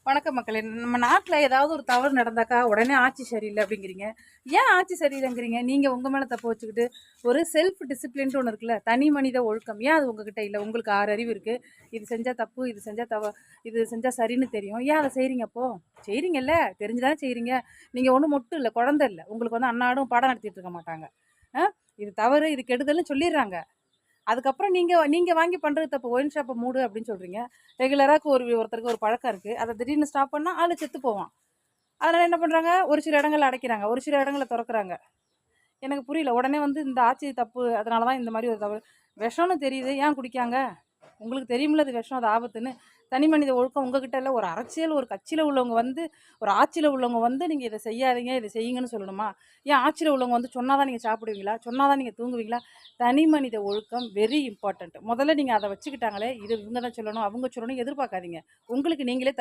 வணக்கம் மக்களே. நம்ம நாட்டில் ஏதாவது ஒரு தவறு நடந்தாக்கா உடனே ஆட்சி சரியில்லை அப்படிங்கிறீங்க. ஏன் ஆட்சி சரியில்லைங்கிறீங்க? நீங்கள் உங்கள் மேலே தப்பு வச்சுக்கிட்டு ஒரு செல்ஃப் டிசிப்ளின்ட்டு ஒன்று இருக்குல்ல, தனி மனித ஒழுக்கம், ஏன் அது உங்ககிட்ட இல்லை? உங்களுக்கு 6 அறிவு இருக்குது. இது செஞ்சால் தப்பு, இது செஞ்சால் இது செஞ்சால் சரின்னு தெரியும். ஏன் அதை செய்கிறீங்க? அப்போது செய்கிறீங்கல்ல, தெரிஞ்சுதானே செய்கிறீங்க. நீங்கள் ஒன்றும் மொட்டு இல்லை, குழந்தை இல்லை. உங்களுக்கு வந்து அன்னாடும் பாடம் நடத்திட்டு இருக்க மாட்டாங்க. இது தவறு, இது கெடுதல்னு சொல்லிடுறாங்க. அதுக்கப்புறம் நீங்கள் வாங்கி பண்ணுறது தப்பு. ஒயின் ஷாப்பை மூடு அப்படின்னு சொல்கிறீங்க. ரெகுலராக ஒருத்தருக்கு ஒரு பழக்கம் இருக்குது. அதை திடீர்னு ஸ்டாப் பண்ணால் ஆள் செத்து போவான். அதனால் என்ன பண்ணுறாங்க? ஒரு சில இடங்கள் அடைக்கிறாங்க, ஒரு சில இடங்களை திறக்கிறாங்க. எனக்கு புரியல. உடனே வந்து இந்த ஆட்சி தப்பு, அதனால தான் இந்த மாதிரி ஒரு தவறு. விஷம்னு தெரியுது, ஏன் குடிக்காங்க? உங்களுக்கு தெரியுமில்ல அது விஷம், அது ஆபத்துன்னு. தனி மனித ஒழுக்கம் உங்ககிட்ட இல்லை. ஒரு அரசியல், ஒரு கட்சியில் உள்ளவங்க வந்து, ஒரு ஆட்சியில் உள்ளவங்க வந்து நீங்கள் இதை செய்யாதீங்க, இதை செய்யுங்கன்னு சொல்லணுமா? ஏன் ஆட்சியில் உள்ளவங்க வந்து சொன்னால் தான் நீங்கள் சாப்பிடுவீங்களா? சொன்னால் தான் நீங்கள் தூங்குவீங்களா? தனி மனித ஒழுக்கம் வெரி இம்பார்ட்டண்ட். முதல்ல நீங்கள் அதை வச்சுக்கிட்டாங்களே, இது இவங்க தான் சொல்லணும், அவங்க சொல்லணும் எதிர்பார்க்காதீங்க. உங்களுக்கு நீங்களே